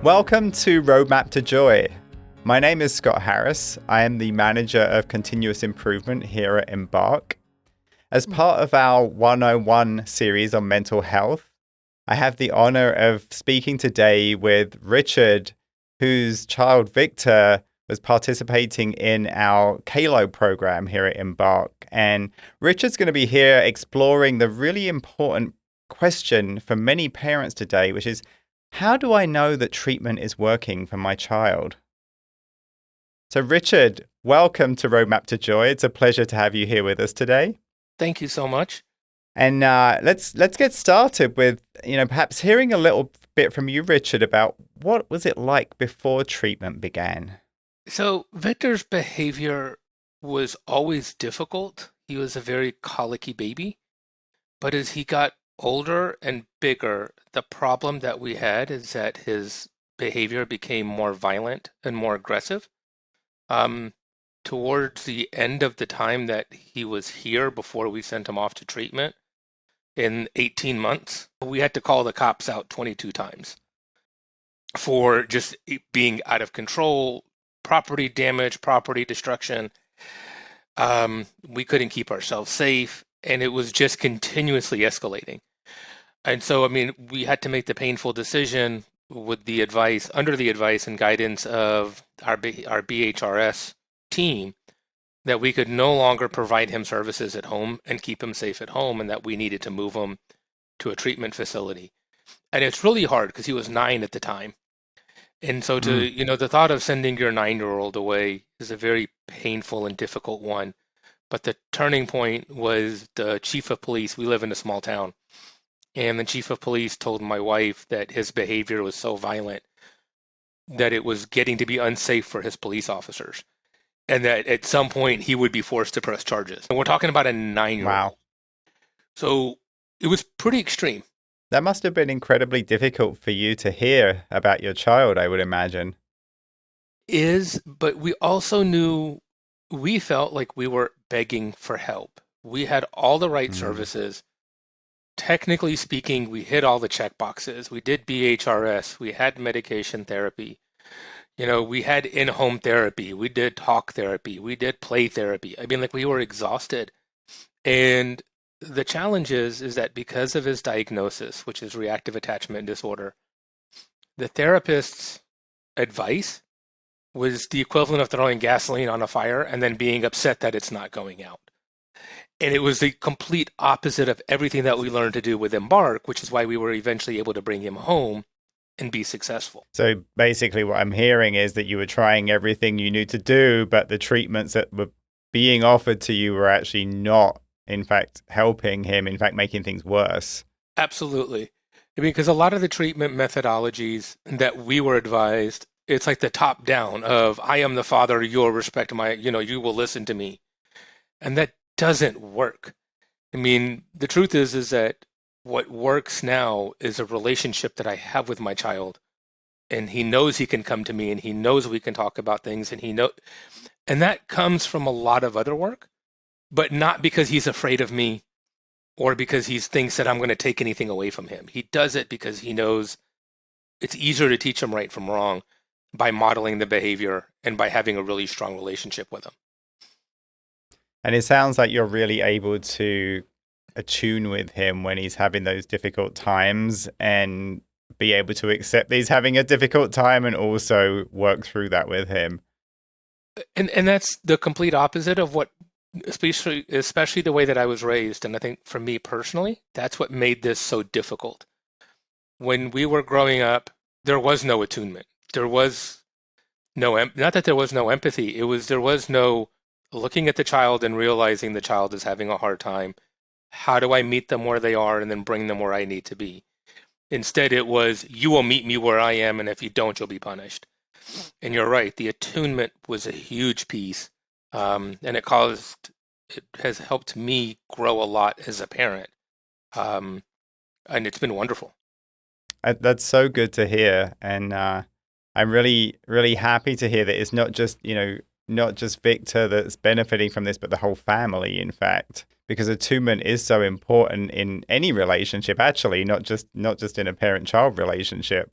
Welcome to Roadmap to Joy. My name is Scott Harris. I am the manager of continuous improvement here at Embark. As part of our 101 series on mental health, I have the honor of speaking today with Richard, whose child Victor was participating in our CALO program here at Embark. And Richard's going to be here exploring the really important question for many parents today, which is, how do I know that treatment is working for my child? So Richard, welcome to Roadmap to Joy. It's a pleasure to have you here with us today. Thank you so much. And let's get started with, perhaps hearing a little bit from you, Richard, about what was it like before treatment began? So Victor's behavior was always difficult. He was a very colicky baby, but as he got older and bigger, the problem that we had is that his behavior became more violent and more aggressive. Um, Towards the end of the time that he was here before we sent him off to treatment in 18 months, we had to call the cops out 22 times for just being out of control, property damage, property destruction. We couldn't keep ourselves safe, and it was just continuously escalating. And so, we had to make the painful decision with the advice, under the advice and guidance of our BHRS team, that we could no longer provide him services at home and keep him safe at home, and that we needed to move him to a treatment facility. And it's really hard because he was 9 at the time. And so the thought of sending your 9-year-old away is a very painful and difficult one. But the turning point was the chief of police. We live in a small town. And the chief of police told my wife that his behavior was so violent that it was getting to be unsafe for his police officers. And that at some point he would be forced to press charges. And we're talking about a 9-year-old. Wow. So it was pretty extreme. That must have been incredibly difficult for you to hear about your child, I would imagine. But we also knew, we felt like we were begging for help. We had all the right services. Technically speaking, we hit all the check boxes. We did BHRS. We had medication therapy. We had in-home therapy. We did talk therapy. We did play therapy. We were exhausted. And the challenge is that because of his diagnosis, which is reactive attachment disorder, the therapist's advice was the equivalent of throwing gasoline on a fire and then being upset that it's not going out. And it was the complete opposite of everything that we learned to do with Embark, which is why we were eventually able to bring him home and be successful. So basically what I'm hearing is that you were trying everything you knew to do, but the treatments that were being offered to you were actually not, in fact, helping him, in fact, making things worse. Absolutely. Because a lot of the treatment methodologies that we were advised, it's like the top down of, I am the father, you'll respect you will listen to me. And that doesn't work. The truth is that what works now is a relationship that I have with my child, and he knows he can come to me, and he knows we can talk about things, and that comes from a lot of other work, but not because he's afraid of me or because he thinks that I'm going to take anything away from him. He does it because he knows it's easier to teach him right from wrong by modeling the behavior and by having a really strong relationship with him. And it sounds like you're really able to attune with him when he's having those difficult times and be able to accept that he's having a difficult time and also work through that with him. And that's the complete opposite of what, especially the way that I was raised. And I think for me personally, that's what made this so difficult. When we were growing up, there was no attunement. There was not that there was no empathy. There was no looking at the child and realizing the child is having a hard time. How do I meet them where they are and then bring them where I need to be? Instead, it was, you will meet me where I am, and if you don't, you'll be punished. And you're right, the attunement was a huge piece, and it has helped me grow a lot as a parent, and it's been wonderful. That's so good to hear, and I'm really, really happy to hear that it's not just Victor that's benefiting from this, but the whole family, in fact. Because attunement is so important in any relationship, actually, not just in a parent-child relationship.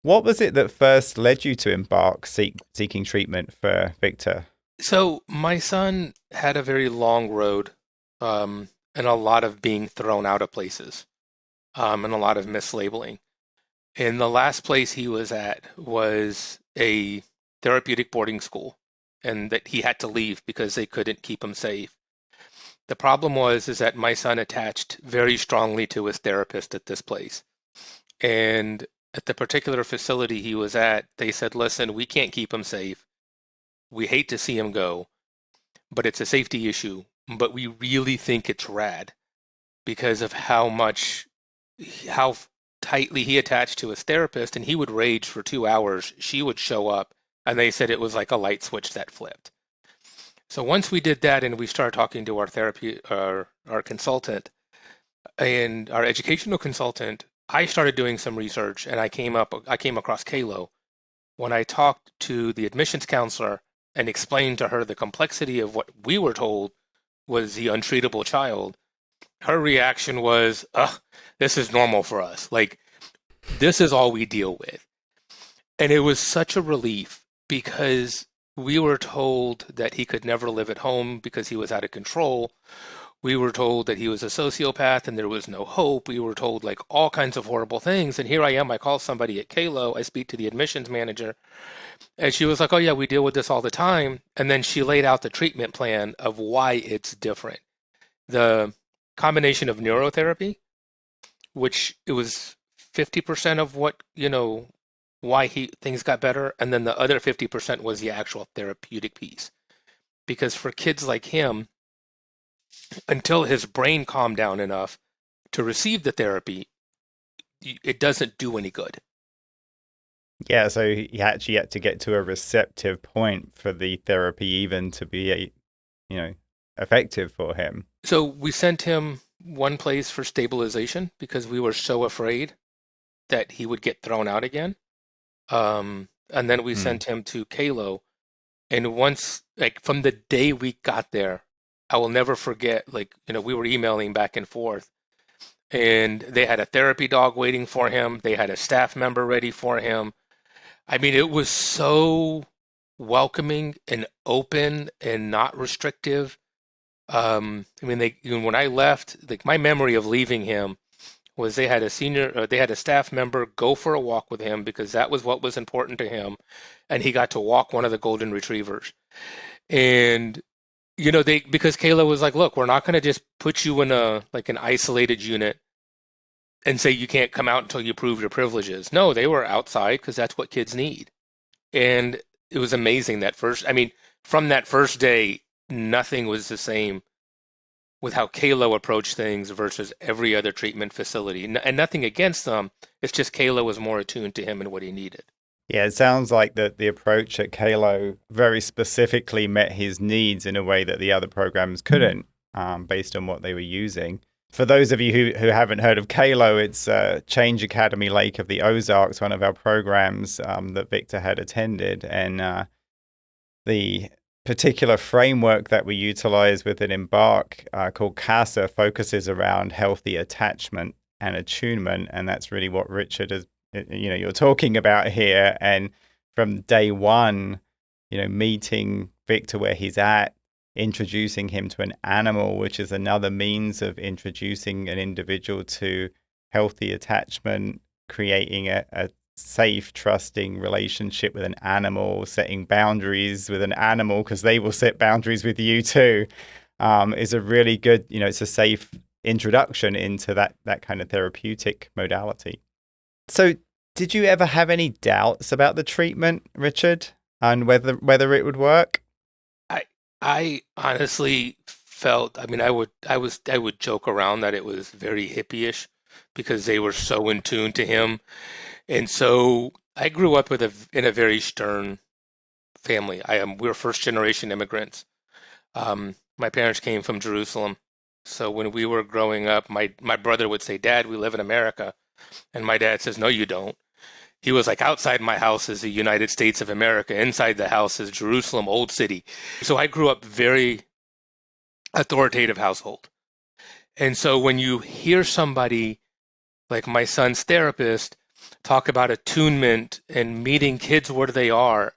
What was it that first led you to embark seeking treatment for Victor? So my son had a very long road, and a lot of being thrown out of places, and a lot of mislabeling. And the last place he was at was a therapeutic boarding school, and that he had to leave because they couldn't keep him safe. The problem was is that my son attached very strongly to his therapist at this place. And at the particular facility he was at, they said, "Listen, we can't keep him safe. We hate to see him go, but it's a safety issue. But we really think it's rad because of how tightly he attached to his therapist, and he would rage for 2 hours. She would show up, and they said it was like a light switch that flipped. So once we did that, and we started talking to our consultant and our educational consultant, I started doing some research, and I came across Kalo. When I talked to the admissions counselor and explained to her the complexity of what we were told was the untreatable child, her reaction was, "Ugh, this is normal for us. Like, this is all we deal with." And it was such a relief because we were told that he could never live at home because he was out of control. We were told that he was a sociopath and there was no hope. We were told like all kinds of horrible things. And here I am, I call somebody at Kalo, I speak to the admissions manager, and she was like, "Oh, yeah, we deal with this all the time." And then she laid out the treatment plan of why it's different. The combination of neurotherapy, which it was 50% of what, why things got better, and then the other 50% was the actual therapeutic piece. Because for kids like him, until his brain calmed down enough to receive the therapy, it doesn't do any good. Yeah, so he actually had to get to a receptive point for the therapy even to be you know, effective for him. So we sent him one place for stabilization because we were so afraid that he would get thrown out again. And then we Mm. sent him to Kalo. And once, like from the day we got there, I will never forget, like, we were emailing back and forth, and they had a therapy dog waiting for him. They had a staff member ready for him. I mean, it was so welcoming and open and not restrictive. I mean, when I left, like my memory of leaving him was they had a staff member go for a walk with him because that was what was important to him, and he got to walk one of the golden retrievers. And because Kayla was like, "Look, we're not going to just put you in a like an isolated unit and say you can't come out until you prove your privileges." No, they were outside because that's what kids need. And it was amazing I mean, from that first day, nothing was the same with how Kalo approached things versus every other treatment facility. And nothing against them. It's just Kalo was more attuned to him and what he needed. Yeah, it sounds like that the approach at Kalo very specifically met his needs in a way that the other programs couldn't, based on what they were using. For those of you who haven't heard of Kalo, it's Change Academy Lake of the Ozarks, one of our programs that Victor had attended. And the particular framework that we utilize within Embark called CASA focuses around healthy attachment and attunement. And that's really what Richard is, you're talking about here. And from day one, meeting Victor where he's at, introducing him to an animal, which is another means of introducing an individual to healthy attachment, creating a safe, trusting relationship with an animal, setting boundaries with an animal because they will set boundaries with you too, is a really good, it's a safe introduction into that kind of therapeutic modality. So did you ever have any doubts about the treatment, Richard, and whether it would work? I honestly felt, I mean, I would joke around that it was very hippie-ish because they were so in tune to him. And so I grew up in a very stern family. We're first generation immigrants. My parents came from Jerusalem. So when we were growing up, my brother would say, "Dad, we live in America." And my dad says, "No, you don't." He was like, "Outside my house is the United States of America. Inside the house is Jerusalem, Old City." So I grew up very authoritative household. And so when you hear somebody like my son's therapist talk about attunement and meeting kids where they are,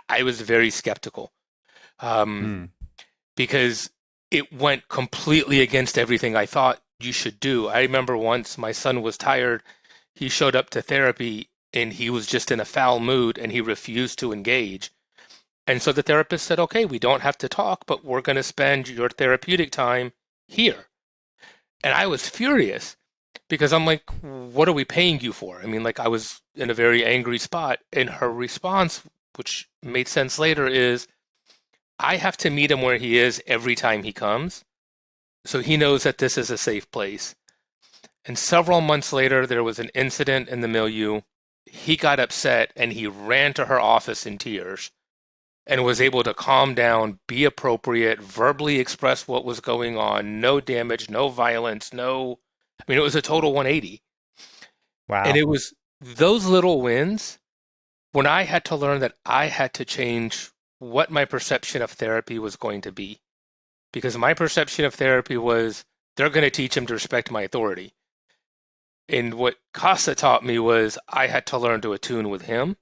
I was very skeptical, um, Mm. because it went completely against everything I thought you should do. I remember once my son was tired. He showed up to therapy and he was just in a foul mood and he refused to engage. And so the therapist said, okay, we don't have to talk, but we're going to spend your therapeutic time here. And I was furious because I'm like, what are we paying you for? I mean, like, I was in a very angry spot. And her response, which made sense later, is I have to meet him where he is every time he comes. So he knows that this is a safe place. And several months later, there was an incident in the milieu. He got upset and he ran to her office in tears and was able to calm down, be appropriate, verbally express what was going on. No damage, no violence, no. I mean, it was a total 180. And Wow. it was those little wins when I had to learn that I had to change what my perception of therapy was going to be. Because my perception of therapy was they're going to teach him to respect my authority. And what CASA taught me was I had to learn to attune with him.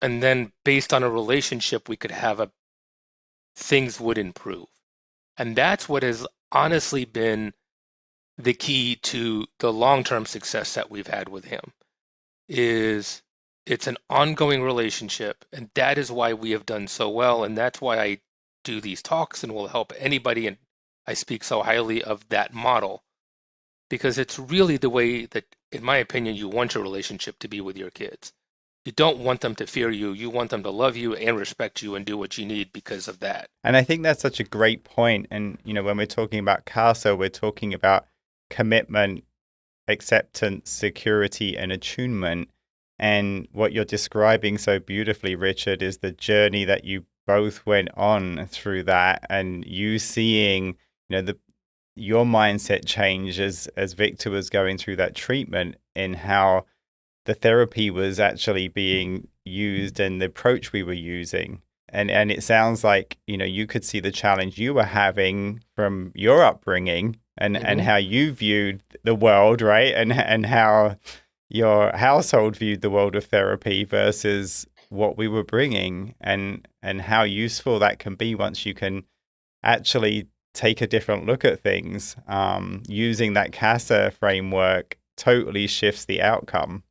And then based on a relationship, we could have things would improve. And that's what has honestly been the key to the long-term success that we've had with him is it's an ongoing relationship. And that is why we have done so well. And that's why I do these talks and will help anybody. And I speak so highly of that model because it's really the way that, in my opinion, you want your relationship to be with your kids. You don't want them to fear you. You want them to love you and respect you and do what you need because of that. And I think that's such a great point. And, when we're talking about CASA, we're talking about commitment, acceptance, security, and attunement. And what you're describing so beautifully, Richard, is the journey that you both went on through that, and you seeing, your mindset change as Victor was going through that treatment, in how the therapy was actually being used and the approach we were using. And it sounds like, you could see the challenge you were having from your upbringing and Hmm. how you viewed the world, right? And how your household viewed the world of therapy versus what we were bringing, and how useful that can be once you can actually take a different look at things. Using that CASA framework totally shifts the outcome.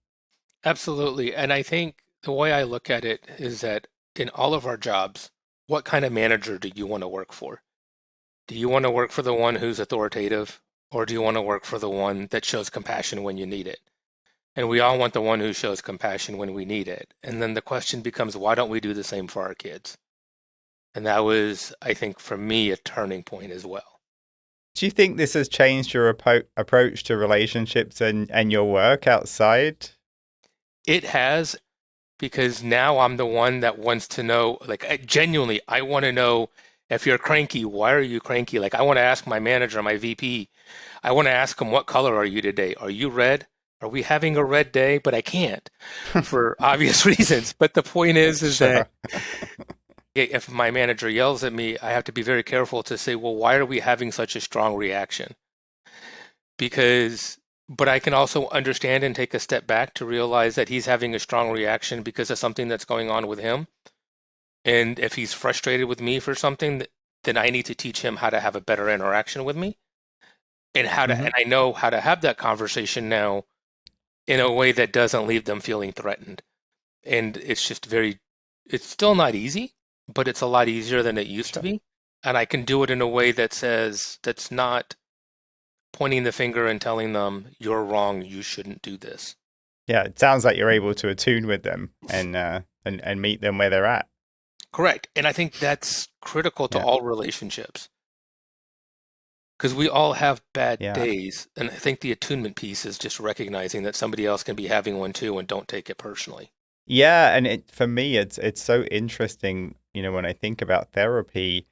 Absolutely. And I think the way I look at it is that in all of our jobs, what kind of manager do you want to work for? Do you want to work for the one who's authoritative, or do you want to work for the one that shows compassion when you need it? And we all want the one who shows compassion when we need it. And then the question becomes, why don't we do the same for our kids? And that was, I think, for me, a turning point as well. Do you think this has changed your approach to relationships and your work outside? It has, because now I'm the one that wants to know, like, genuinely, I want to know if you're cranky, why are you cranky? Like, I want to ask my manager, my VP, I want to ask him, what color are you today? Are you red? Are we having a red day? But I can't for obvious reasons. But the point is that Sure. if my manager yells at me, I have to be very careful to say, well, why are we having such a strong reaction? Because, but I can also understand and take a step back to realize that he's having a strong reaction because of something that's going on with him. And if he's frustrated with me for something, then I need to teach him how to have a better interaction with me and Hmm. and I know how to have that conversation now in a way that doesn't leave them feeling threatened. And it's just it's still not easy, but it's a lot easier than it used to Sure. be. And I can do it in a way that that's not pointing the finger and telling them, you're wrong, you shouldn't do this. Yeah, it sounds like you're able to attune with them and meet them where they're at. Correct. And I think that's critical to Yeah. all relationships because we all have bad Yeah. days. And I think the attunement piece is just recognizing that somebody else can be having one too and don't take it personally. Yeah, and for me, it's so interesting, when I think about therapy,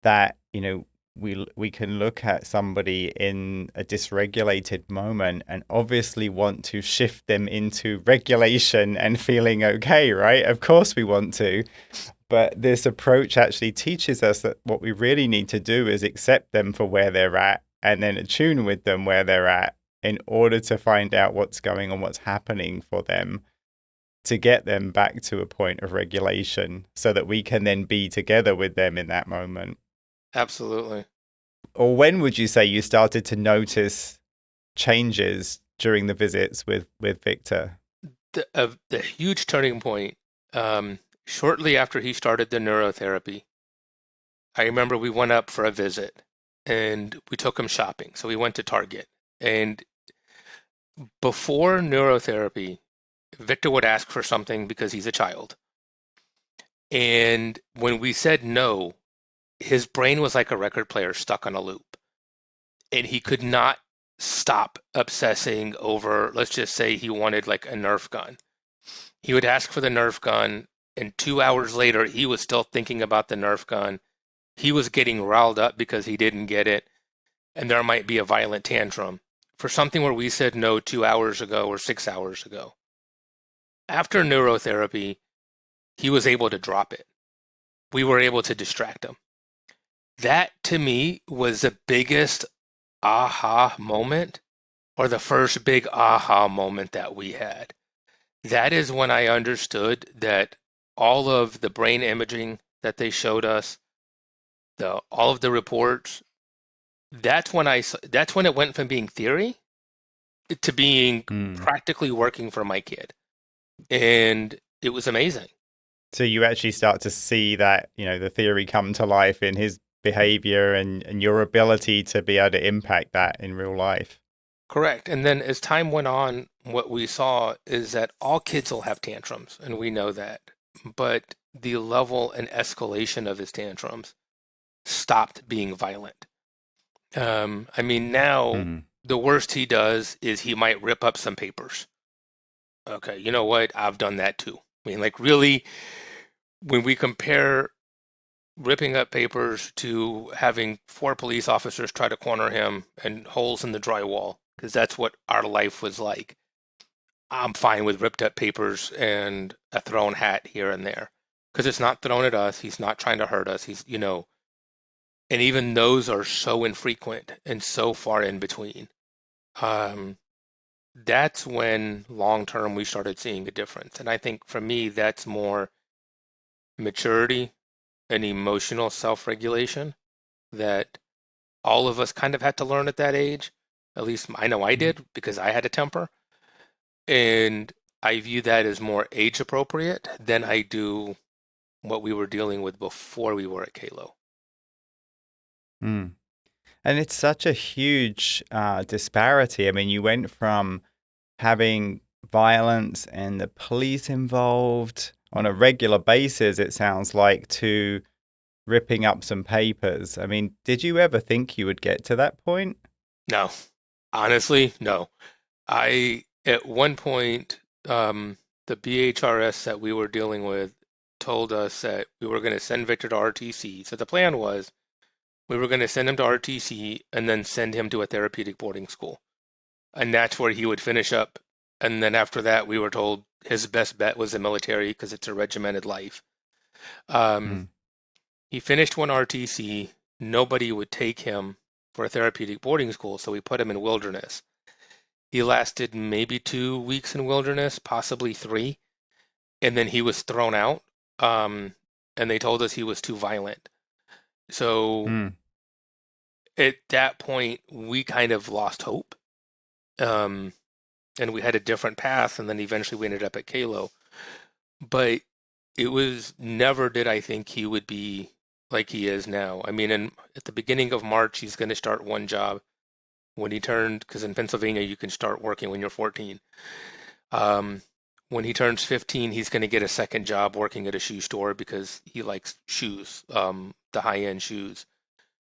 that, we can look at somebody in a dysregulated moment and obviously want to shift them into regulation and feeling okay, right? Of course we want to. But this approach actually teaches us that what we really need to do is accept them for where they're at and then attune with them where they're at, in order to find out what's going on, what's happening for them, to get them back to a point of regulation so that we can then be together with them in that moment. Absolutely. Or when would you say you started to notice changes during the visits with Victor? The huge turning point, shortly after he started the neurotherapy, I remember we went up for a visit and we took him shopping. So we went to Target. And before neurotherapy, Victor would ask for something because he's a child. And when we said no, his brain was like a record player stuck on a loop. And he could not stop obsessing over, let's just say he wanted like a Nerf gun. He would ask for the Nerf gun, and 2 hours later, he was still thinking about the Nerf gun. He was getting riled up because he didn't get it, and there might be a violent tantrum for something where we said no 2 hours ago or 6 hours ago. After neurotherapy, he was able to drop it. We were able to distract him. That to me was the biggest aha moment, or the first big aha moment that we had. That is when I understood that all of the brain imaging that they showed us, all of the reports, that's when it went from being theory to being Mm. practically working for my kid. And it was amazing. So you actually start to see that, the theory come to life in his behavior and your ability to be able to impact that in real life. Correct. And then as time went on, what we saw is that all kids will have tantrums, and we know that. But the level and escalation of his tantrums stopped being violent. I mean, now Mm. the worst he does is he might rip up some papers. Okay, you know what? I've done that too. I mean, like, really, when we compare ripping up papers to having 4 police officers try to corner him and holes in the drywall, because that's what our life was like. I'm fine with ripped up papers and a thrown hat here and there, because it's not thrown at us. He's not trying to hurt us. And even those are so infrequent and so far in between. Um, that's when long term we started seeing a difference. And I think for me, that's more maturity and emotional self regulation that all of us kind of had to learn at that age. At least I know I did because I had a temper. And I view that as more age appropriate than I do what we were dealing with before we were at Kalo. Mm. And it's such a huge disparity. I mean, you went from having violence and the police involved on a regular basis, it sounds like, to ripping up some papers. I mean, did you ever think you would get to that point? No, honestly, no. At one point, the BHRS that we were dealing with told us that we were going to send Victor to RTC. So the plan was we were going to send him to RTC and then send him to a therapeutic boarding school. And that's where he would finish up. And then after that, we were told his best bet was the military because it's a regimented life. Um, Mm. he finished one RTC. Nobody would take him for a therapeutic boarding school, so we put him in wilderness. He lasted maybe 2 weeks in wilderness, possibly 3, and then he was thrown out. And they told us he was too violent. So Mm. at that point, we kind of lost hope. Um, and we had a different path, and then eventually we ended up at Kalo. But it was never did I think he would be like he is now. I mean, at the beginning of March, he's going to start one job. When he turned, because in Pennsylvania you can start working when you're 14. Um, when he turns 15, he's going to get a second job working at a shoe store because he likes shoes, the high-end shoes.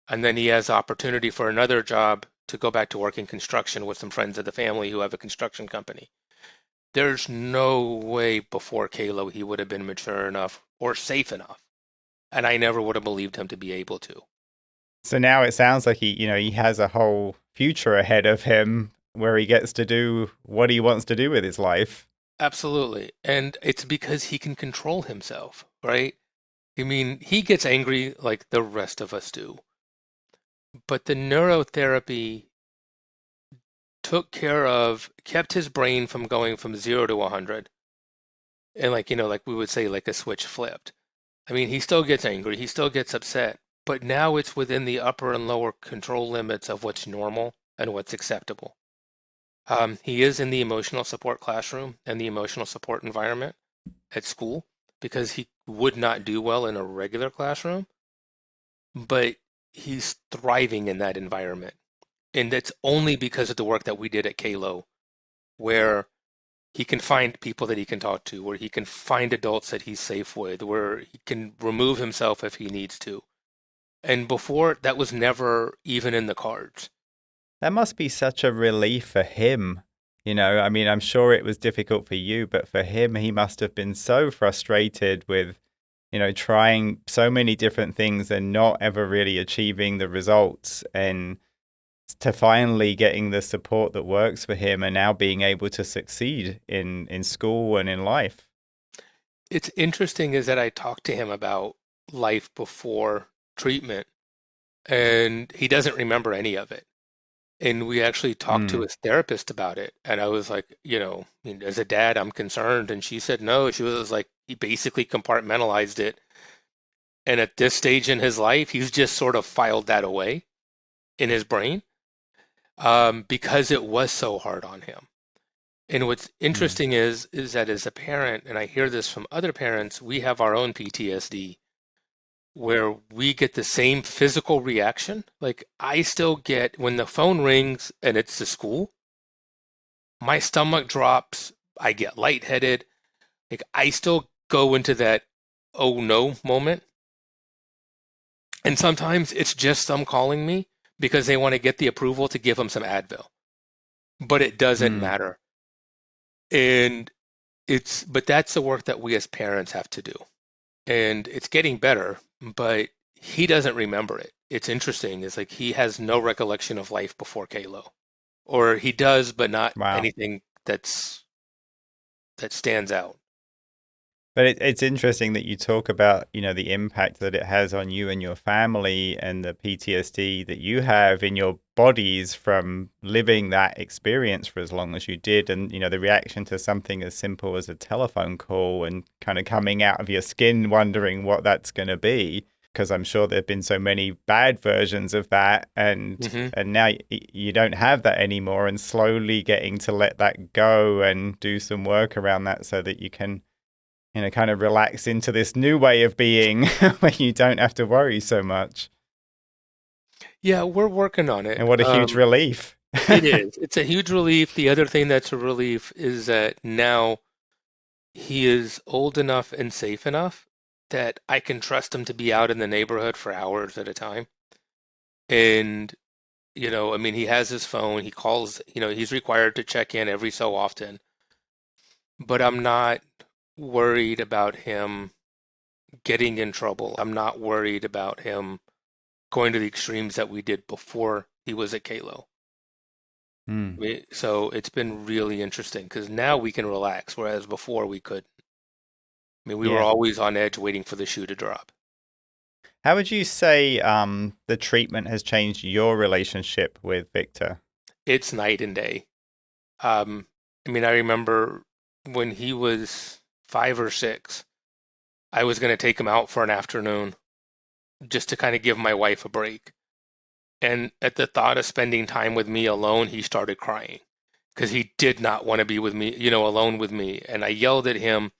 And then he has opportunity for another job to go back to working construction with some friends of the family who have a construction company. There's no way before Kalo he would have been mature enough or safe enough. And I never would have believed him to be able to. So now it sounds like he has a whole future ahead of him where he gets to do what he wants to do with his life. Absolutely. And it's because he can control himself, right? I mean, he gets angry like the rest of us do. But the neurotherapy kept his brain from going from 0 to 100. And like, like we would say, like a switch flipped. I mean, he still gets angry, he still gets upset, but now it's within the upper and lower control limits of what's normal and what's acceptable. He is in the emotional support classroom and the emotional support environment at school because he would not do well in a regular classroom, but he's thriving in that environment. And that's only because of the work that we did at Kalo, where he can find people that he can talk to, where he can find adults that he's safe with, where he can remove himself if he needs to. And before, that was never even in the cards. That must be such a relief for him. I mean, I'm sure it was difficult for you, but for him, he must have been so frustrated with, trying so many different things and not ever really achieving the results. And to finally getting the support that works for him and now being able to succeed in school and in life. It's interesting is that I talked to him about life before treatment, and he doesn't remember any of it. And we actually talked to his therapist about it. And I was like, I mean, as a dad, I'm concerned. And she said, no, she was like, he basically compartmentalized it. And at this stage in his life, he's just sort of filed that away in his brain because it was so hard on him. And what's interesting is that as a parent, and I hear this from other parents, we have our own PTSD where we get the same physical reaction. Like I still get when the phone rings and it's the school, my stomach drops, I get lightheaded. Like I still go into that oh no moment. And sometimes it's just them calling me because they want to get the approval to give them some Advil. But it doesn't matter. And but that's the work that we as parents have to do. And it's getting better, but he doesn't remember it. It's interesting. It's like he has no recollection of life before Kalo, or he does, but not anything that stands out. But it's interesting that you talk about, the impact that it has on you and your family and the PTSD that you have in your bodies from living that experience for as long as you did. And, the reaction to something as simple as a telephone call and kind of coming out of your skin, wondering what that's going to be. Because I'm sure there have been so many bad versions of that. And now you don't have that anymore, and slowly getting to let that go and do some work around that so that you can kind of relax into this new way of being where you don't have to worry so much. Yeah, we're working on it. And what a huge relief. It is. It's a huge relief. The other thing that's a relief is that now he is old enough and safe enough that I can trust him to be out in the neighborhood for hours at a time. And, I mean, he has his phone. He calls, he's required to check in every so often. But I'm not worried about him getting in trouble. I'm not worried about him going to the extremes that we did before he was at Kalo. So it's been really interesting because now we can relax, whereas before we couldn't. I mean, we were always on edge waiting for the shoe to drop. How would you say the treatment has changed your relationship with Victor? It's night and day. I mean, I remember when he was 5 or 6, I was going to take him out for an afternoon just to kind of give my wife a break. And at the thought of spending time with me alone, he started crying because he did not want to be with me, alone with me. And I yelled at him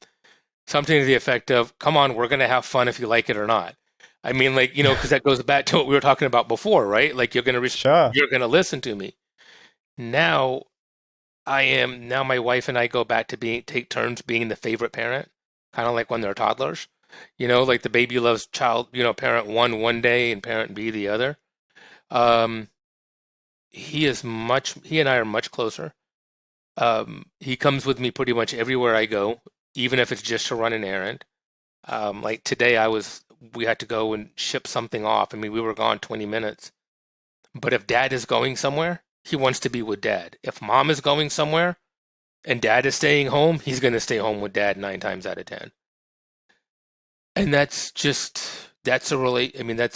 something to the effect of, come on, we're going to have fun if you like it or not. I mean, like, because that goes back to what we were talking about before, right? Like you're going to you're going to listen to me. Now now my wife and I go back to take turns being the favorite parent, kind of like when they're toddlers. Like the baby loves parent one day and parent B the other. He and I are much closer. He comes with me pretty much everywhere I go, even if it's just to run an errand. Like today we had to go and ship something off. I mean, we were gone 20 minutes. But if dad is going somewhere, he wants to be with dad. If mom is going somewhere and dad is staying home, he's going to stay home with dad 9 times out of 10. And that's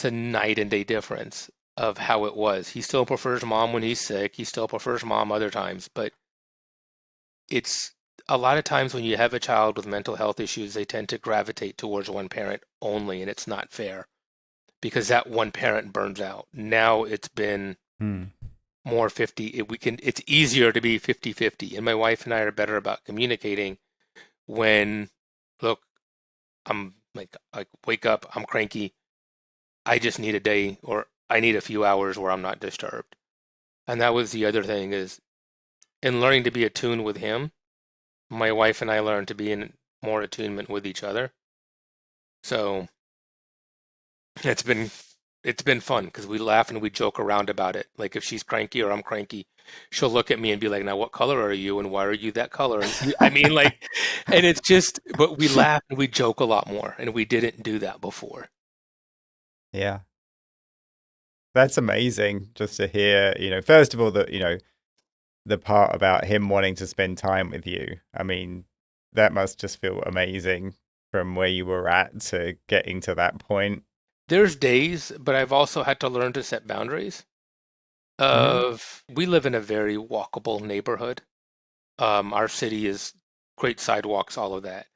a night and day difference. of how it was. He still prefers mom when he's sick. He still prefers mom other times, but it's a lot of times when you have a child with mental health issues, they tend to gravitate towards one parent only, and it's not fair because that one parent burns out. Now it's been Hmm. more 50. It's easier to be 50-50. And my wife and I are better about communicating when, look, I'm like wake up, I'm cranky. I just need a day or I need a few hours where I'm not disturbed. And that was the other thing is in learning to be attuned with him, my wife and I learned to be in more attunement with each other. So it's been it's been fun because we laugh and we joke around about it. Like if she's cranky or I'm cranky, she'll look at me and be like, "Now what color are you and why are you that color?" And I mean like and it's just but we laugh and we joke a lot more and we didn't do that before. Yeah. That's amazing just to hear, first of all, that, the part about him wanting to spend time with you. I mean, that must just feel amazing from where you were at to getting to that point. There's days, but I've also had to learn to set boundaries. Hmm. Of we live in a very walkable neighborhood. Our city is great sidewalks, all of that.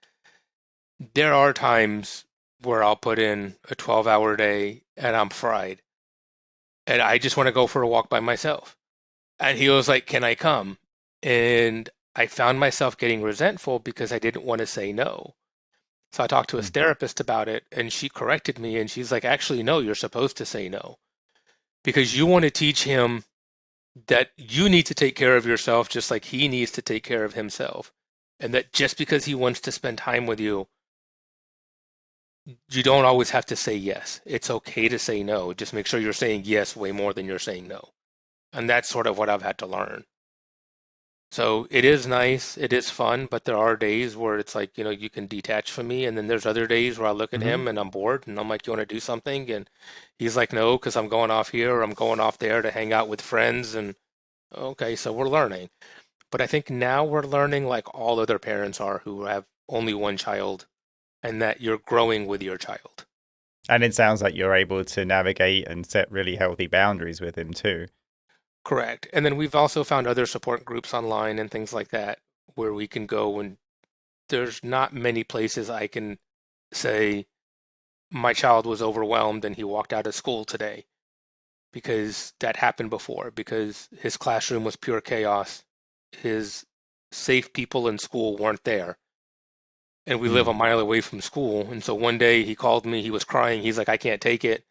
There are times where I'll put in a 12-hour day and I'm fried and I just want to go for a walk by myself. And he was like, "Can I come?" And I found myself getting resentful because I didn't want to say no. So I talked to his therapist about it and she corrected me and she's like, "Actually, no, you're supposed to say no because you want to teach him that you need to take care of yourself just like he needs to take care of himself. And that just because he wants to spend time with you, you don't always have to say yes. It's okay to say no. Just make sure you're saying yes way more than you're saying no." And that's sort of what I've had to learn. So it is nice, it is fun, but there are days where it's like, you can detach from me. And then there's other days where I look at Hmm. him and I'm bored and I'm like, "You want to do something?" And he's like, "No, because I'm going off here or I'm going off there to hang out with friends." And okay, so we're learning. But I think now we're learning like all other parents are who have only one child and that you're growing with your child. And it sounds like you're able to navigate and set really healthy boundaries with him too. Correct. And then we've also found other support groups online and things like that where we can go and there's not many places I can say my child was overwhelmed and he walked out of school today because that happened before because his classroom was pure chaos. His safe people in school weren't there and we live Hmm. a mile away from school. And so one day he called me, he was crying. He's like, "I can't take it."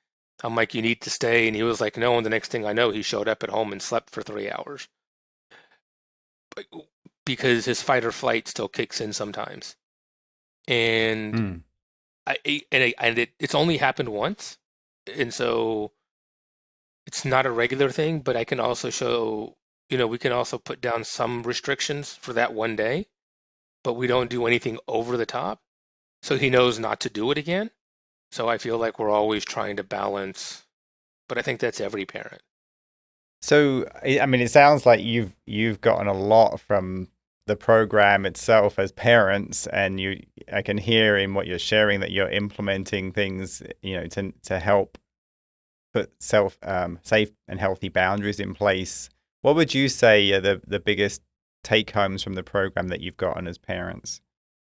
I'm like, "You need to stay." And he was like, "No." And the next thing I know, he showed up at home and slept for 3 hours because his fight or flight still kicks in sometimes. And Hmm. it's only happened once. And so it's not a regular thing, but I can also show, we can also put down some restrictions for that one day, but we don't do anything over the top. So he knows not to do it again. So I feel like we're always trying to balance, but I think that's every parent. So, I mean, it sounds like you've gotten a lot from the program itself as parents, and I can hear in what you're sharing that you're implementing things, to help put safe and healthy boundaries in place. What would you say are the biggest take homes from the program that you've gotten as parents?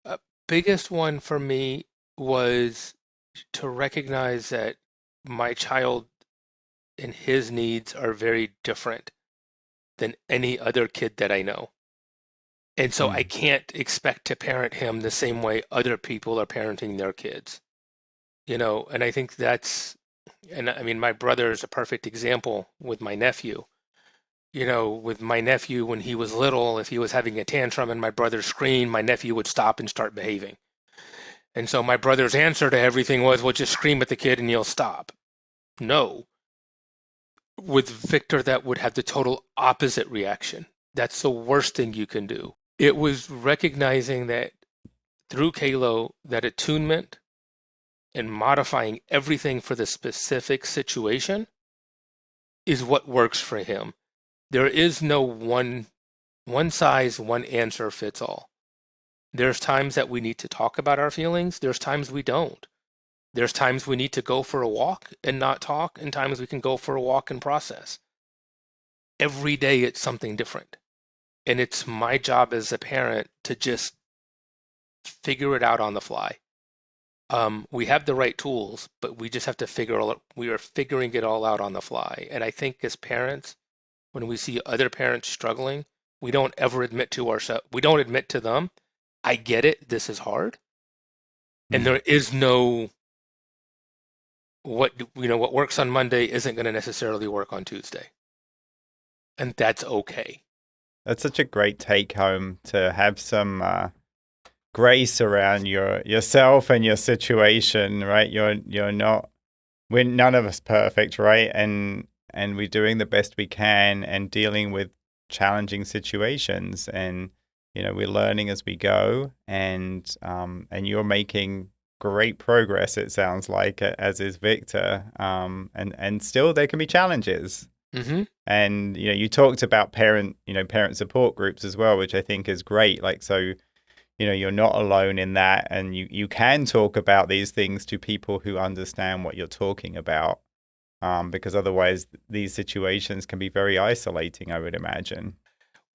Uh, Biggest one for me was to recognize that my child and his needs are very different than any other kid that I know. And so I Mm. can't expect to parent him the same way other people are parenting their kids, and I think and I mean, my brother is a perfect example with my nephew. With my nephew, when he was little, if he was having a tantrum and my brother screamed, my nephew would stop and start behaving. And so my brother's answer to everything was, "Well, just scream at the kid and he'll stop." No. With Victor, that would have the total opposite reaction. That's the worst thing you can do. It was recognizing that through Kalo, that attunement and modifying everything for the specific situation is what works for him. There is no one size, one answer fits all. There's times that we need to talk about our feelings. There's times we don't. There's times we need to go for a walk and not talk, and times we can go for a walk and process. Every day it's something different. And it's my job as a parent to just figure it out on the fly. We have the right tools, but we just have to we are figuring it all out on the fly. And I think as parents, when we see other parents struggling, we don't ever admit to ourselves, we don't admit to them, I get it, this is hard. And Mm. there is no what works on Monday isn't going to necessarily work on Tuesday. And that's okay. That's such a great take home to have some grace around yourself and your situation, right? You're not we're none of us perfect, right? And we're doing the best we can and dealing with challenging situations, and we're learning as we go, and you're making great progress, it sounds like, as is Victor. And still there can be challenges. Hmm. And you talked about parent support groups as well, which I think is great. Like, so you're not alone in that, and you can talk about these things to people who understand what you're talking about, because otherwise these situations can be very isolating, I would imagine.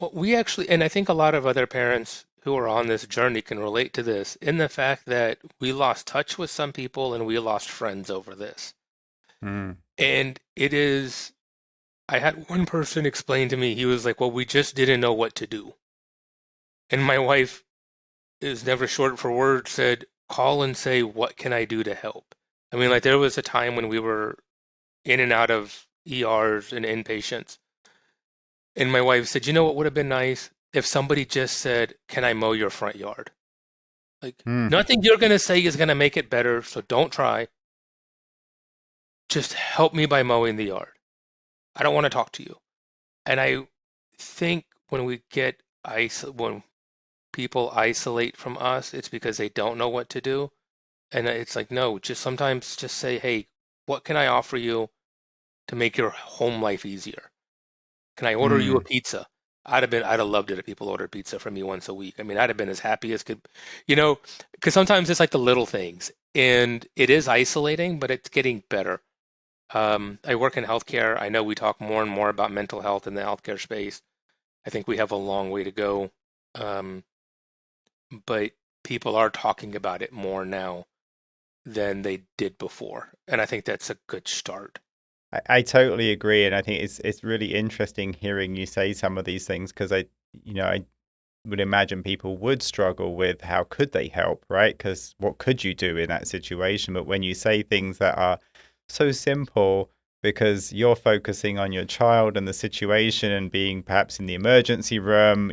Well, we actually, and I think a lot of other parents who are on this journey can relate to this in the fact that we lost touch with some people and we lost friends over this. Mm. And I had one person explain to me, he was like, well, we just didn't know what to do. And my wife is never short for words, said, call and say, what can I do to help? I mean, like, there was a time when we were in and out of ERs and inpatients. And my wife said, you know what would have been nice? If somebody just said, can I mow your front yard? Like, Mm. nothing you're going to say is going to make it better, so don't try. Just help me by mowing the yard. I don't want to talk to you. And I think when people isolate from us, it's because they don't know what to do. And it's like, no, just sometimes just say, hey, what can I offer you to make your home life easier? Can I order you a Mm. pizza? I'd have loved it if people ordered pizza from me once a week. I mean, I'd have been as happy as could, you know, because sometimes it's like the little things, and it is isolating, but it's getting better. I work in healthcare. I know we talk more and more about mental health in the healthcare space. I think we have a long way to go, um, but people are talking about it more now than they did before, and I think that's a good start. I totally agree, and I think it's really interesting hearing you say some of these things, because I would imagine people would struggle with how could they help, right? Because what could you do in that situation? But when you say things that are so simple, because you're focusing on your child and the situation and being perhaps in the emergency room,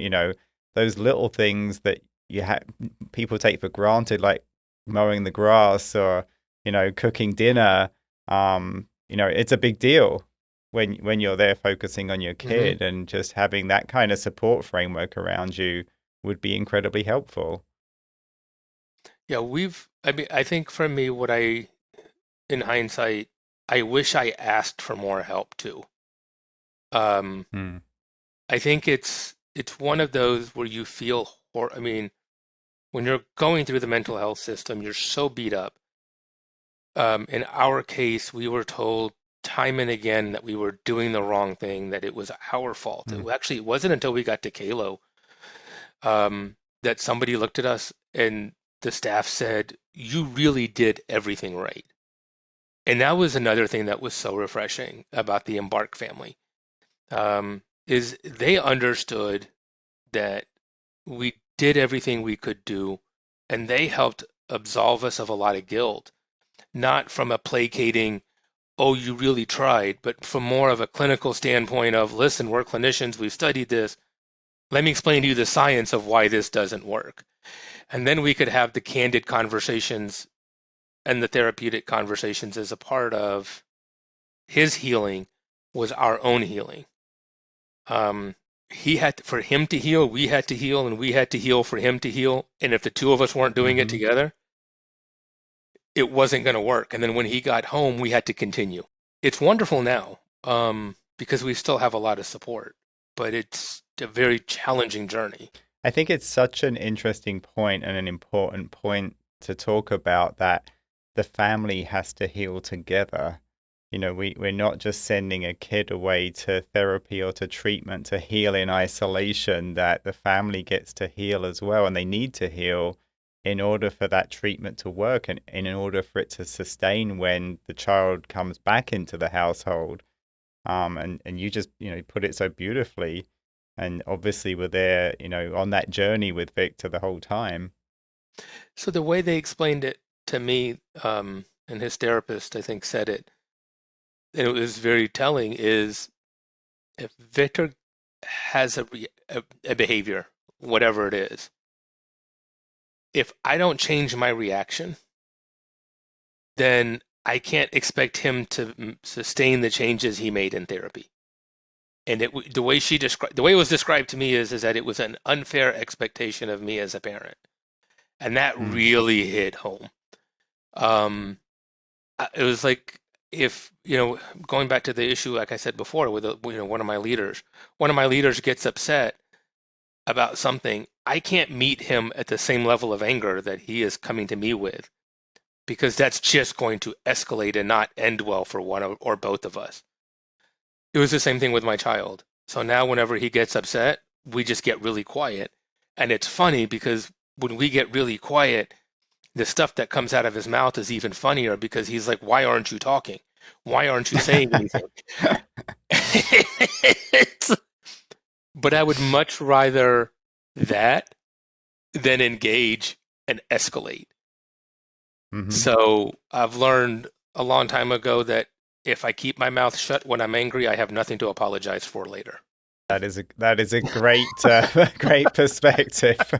those little things that you have people take for granted, like mowing the grass or cooking dinner. It's a big deal when you're there focusing on your Hmm. kid, and just having that kind of support framework around you would be incredibly helpful. Yeah, I mean, I think for me, in hindsight, I wish I asked for more help too. Um, Hmm. I think it's one of those where you feel, I mean, when you're going through the mental health system, you're so beat up. In our case, we were told time and again that we were doing the wrong thing, that it was our fault. Hmm. It wasn't until we got to Kalo, that somebody looked at us and the staff said, "You really did everything right." And that was another thing that was so refreshing about the Embark family, is they understood that we did everything we could do, and they helped absolve us of a lot of guilt, not from a placating, oh, you really tried, but from more of a clinical standpoint of, listen, we're clinicians, we've studied this. Let me explain to you the science of why this doesn't work. And then we could have the candid conversations and the therapeutic conversations as a part of his healing was our own healing. Um, for him to heal, we had to heal, and we had to heal for him to heal. And if the two of us weren't doing it Hmm. together, it wasn't going to work. And then when he got home, we had to continue. It's wonderful now, because we still have a lot of support, but it's a very challenging journey. I think it's such an interesting point and an important point to talk about, that the family has to heal together. We're not just sending a kid away to therapy or to treatment to heal in isolation, that the family gets to heal as well. And they need to heal in order for that treatment to work and in order for it to sustain when the child comes back into the household. And you just, put it so beautifully. And obviously we're there, on that journey with Victor the whole time. So the way they explained it to me, and his therapist, I think, said it, and it was very telling, is if Victor has a behavior, whatever it is, if I don't change my reaction, then I can't expect him to sustain the changes he made in therapy. And the way it was described to me is that it was an unfair expectation of me as a parent, and that Mm. really hit home. It was like, if going back to the issue, like I said before, with one of my leaders gets upset about something, I can't meet him at the same level of anger that he is coming to me with, because that's just going to escalate and not end well for one or both of us. It was the same thing with my child. So now whenever he gets upset, we just get really quiet. And it's funny because when we get really quiet, the stuff that comes out of his mouth is even funnier, because he's like, "Why aren't you talking? Why aren't you saying anything?" But I would much rather that than engage and escalate. Mm-hmm. So I've learned a long time ago that if I keep my mouth shut when I'm angry, I have nothing to apologize for later. That is a great great perspective.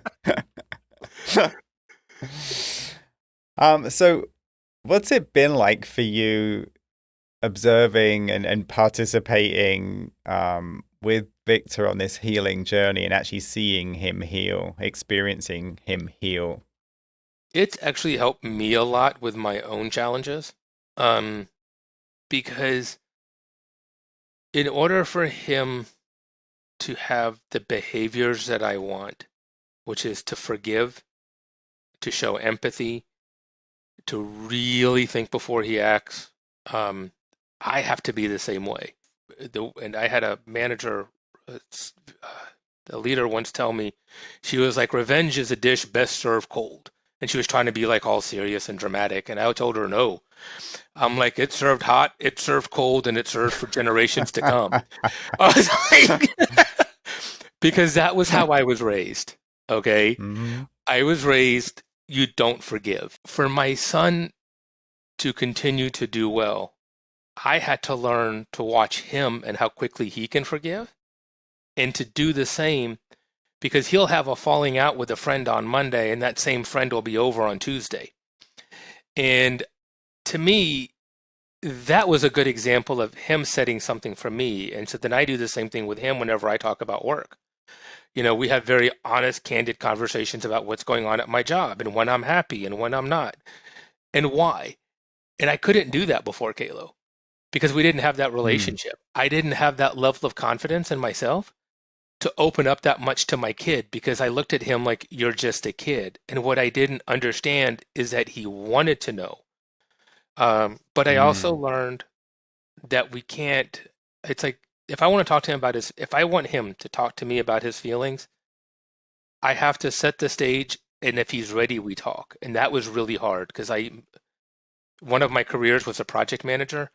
So what's it been like for you observing and participating with Victor on this healing journey and actually seeing him heal, experiencing him heal? It's actually helped me a lot with my own challenges, um, because in order for him to have the behaviors that I want, which is to forgive, to show empathy, to really think before he acts, um, I have to be the same way. And I had a manager, uh, a leader once tell me, she was like, "Revenge is a dish best served cold." And she was trying to be like all serious and dramatic. And I told her, no. I'm like, "It's served hot, it's served cold, and it's served for generations to come." I was like, because that was how I was raised. Okay. Hmm. I was raised, you don't forgive. For my son to continue to do well, I had to learn to watch him and how quickly he can forgive, and to do the same, because he'll have a falling out with a friend on Monday and that same friend will be over on Tuesday. And to me, that was a good example of him setting something for me. And so then I do the same thing with him whenever I talk about work. We have very honest, candid conversations about what's going on at my job and when I'm happy and when I'm not and why. And I couldn't do that before Kalo, because we didn't have that Mm. relationship. I didn't have that level of confidence in myself to open up that much to my kid, because I looked at him like, "You're just a kid." And what I didn't understand is that he wanted to know. But I also Mm. learned that we can't, it's like, if I want to talk to him about if I want him to talk to me about his feelings, I have to set the stage. And if he's ready, we talk. And that was really hard, because one of my careers was a project manager.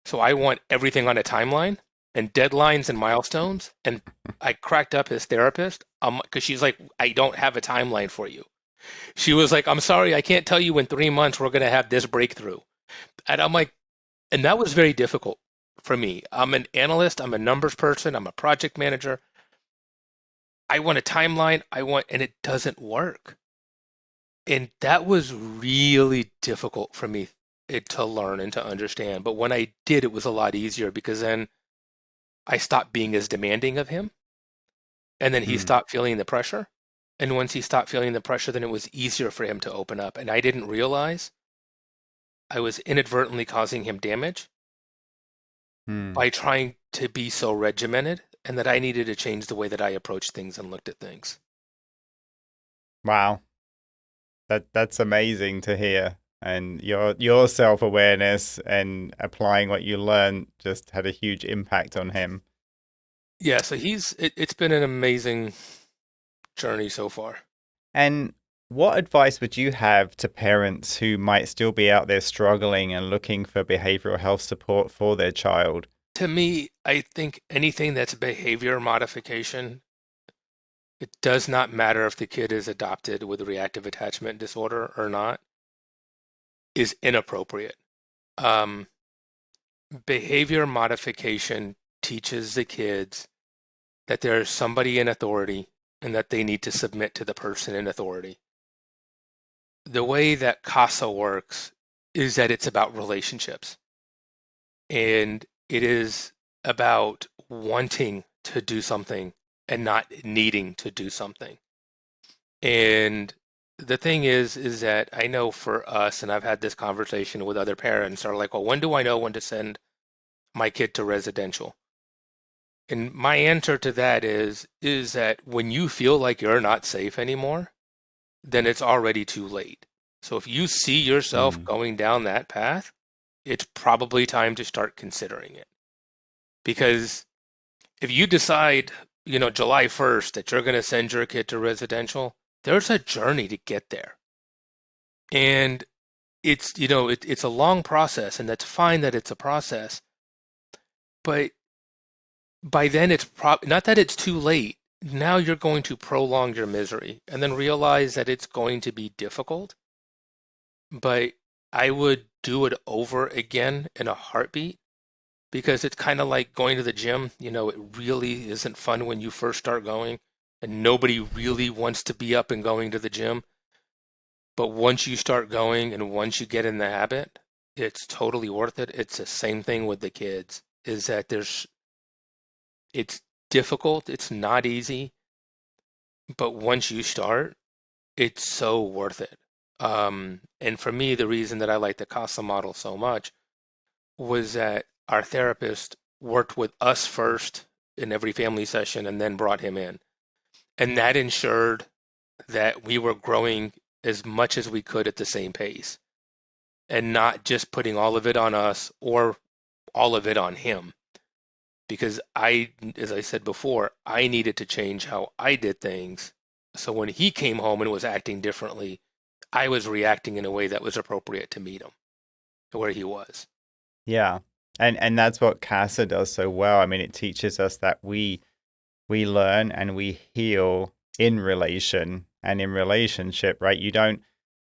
So I want everything on a timeline and deadlines and milestones. And I cracked up his therapist, because she's like, "I don't have a timeline for you." She was like, "I'm sorry, I can't tell you in 3 months we're going to have this breakthrough." And I'm like, and that was very difficult for me. I'm an analyst, I'm a numbers person, I'm a project manager. I want a timeline, and it doesn't work. And that was really difficult for me to learn and to understand. But when I did, it was a lot easier, because then I stopped being as demanding of him. And then he Mm. stopped feeling the pressure. And once he stopped feeling the pressure, then it was easier for him to open up. And I didn't realize I was inadvertently causing him damage Mm. by trying to be so regimented, and that I needed to change the way that I approached things and looked at things. Wow. That's amazing to hear. And your self-awareness and applying what you learned just had a huge impact on him. Yeah, so it's been an amazing journey so far. And what advice would you have to parents who might still be out there struggling and looking for behavioral health support for their child? To me, I think anything that's behavior modification, it does not matter if the kid is adopted with reactive attachment disorder or not, is inappropriate. Um, Behavior modification teaches the kids that there is somebody in authority and that they need to submit to the person in authority. The way that CASA works is that it's about relationships, and it is about wanting to do something and not needing to do something. And the thing is that I know for us, and I've had this conversation with other parents, are like, well, when do I know when to send my kid to residential? And my answer to that is that when you feel like you're not safe anymore, then it's already too late. So if you see yourself Mm. going down that path, it's probably time to start considering it. Because if you decide, July 1st that you're going to send your kid to residential, there's a journey to get there. And it's a long process, and that's fine that it's a process. But by then it's not that it's too late. Now you're going to prolong your misery and then realize that it's going to be difficult. But I would do it over again in a heartbeat because it's kind of like going to the gym. It really isn't fun when you first start going, and nobody really wants to be up and going to the gym. But once you start going and once you get in the habit, it's totally worth it. It's the same thing with the kids, is that it's difficult, it's not easy, but once you start, it's so worth it. And for me, the reason that I like the CASA model so much was that our therapist worked with us first in every family session and then brought him in. And that ensured that we were growing as much as we could at the same pace and not just putting all of it on us or all of it on him. Because as I said before, I needed to change how I did things. So when he came home and was acting differently, I was reacting in a way that was appropriate to meet him where he was. Yeah. And that's what CASA does so well. I mean, it teaches us that we learn and we heal in relation and in relationship, right? You don't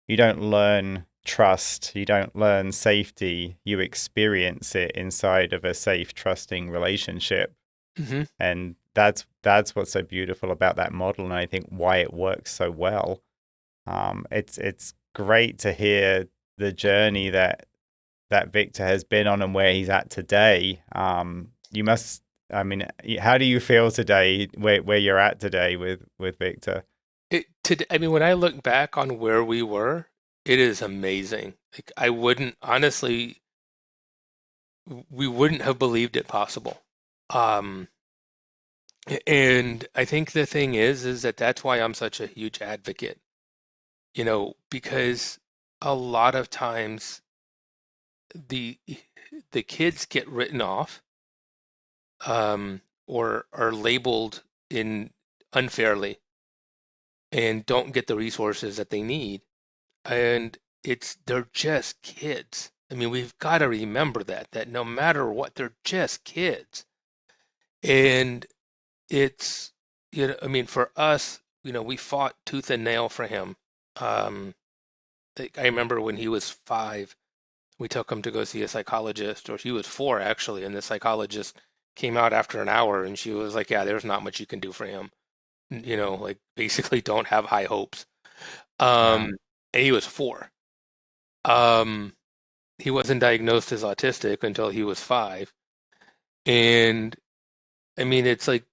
learn trust, you don't learn safety, you experience it inside of a safe, trusting relationship. Hmm. And that's what's so beautiful about that model, and I think why it works so well. It's great to hear the journey that Victor has been on and where he's at today. You must, I mean, how do you feel today, where you're at today with Victor? I mean, when I look back on where we were, it is amazing. Like I wouldn't honestly, we wouldn't have believed it possible. Um, and I think the thing is that that's why I'm such a huge advocate, because a lot of times the the kids get written off, or are labeled in unfairly and don't get the resources that they need. And they're just kids. I mean, we've got to remember that no matter what, they're just kids. And it's, I mean, for us, we fought tooth and nail for him. Um, I remember when he was 5, we took him to go see a psychologist, or he was 4 actually, and the psychologist came out after an hour and she was like, yeah, there's not much you can do for him. Like basically don't have high hopes. Yeah. And he was 4. Um, he wasn't diagnosed as autistic until he was 5. And I mean, it's like,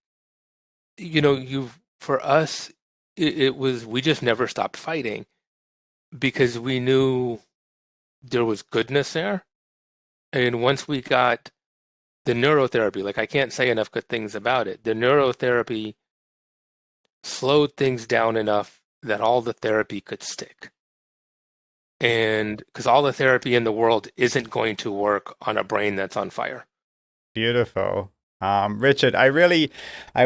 for us, it was, we just never stopped fighting because we knew there was goodness there. And once we got the neurotherapy, like I can't say enough good things about it, the neurotherapy slowed things down enough that all the therapy could stick. And because all the therapy in the world isn't going to work on a brain that's on fire. Beautiful. Richard, I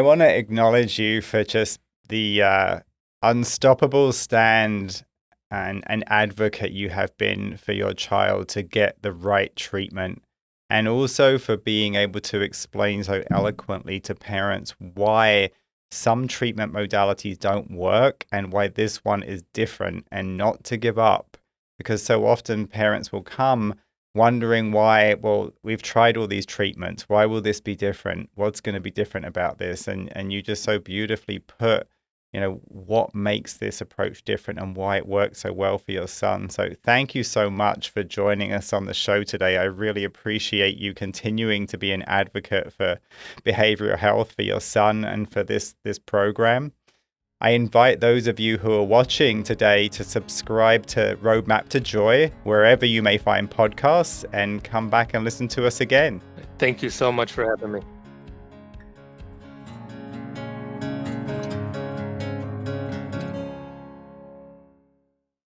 want to acknowledge you for just the unstoppable stand and an advocate you have been for your child to get the right treatment, and also for being able to explain so eloquently to parents why some treatment modalities don't work and why this one is different, and not to give up. Because so often parents will come wondering why, well, we've tried all these treatments. Why will this be different? What's going to be different about this? And you just so beautifully put, what makes this approach different and why it works so well for your son. So thank you so much for joining us on the show today. I really appreciate you continuing to be an advocate for behavioral health for your son and for this program. I invite those of you who are watching today to subscribe to Roadmap to Joy, wherever you may find podcasts, and come back and listen to us again. Thank you so much for having me.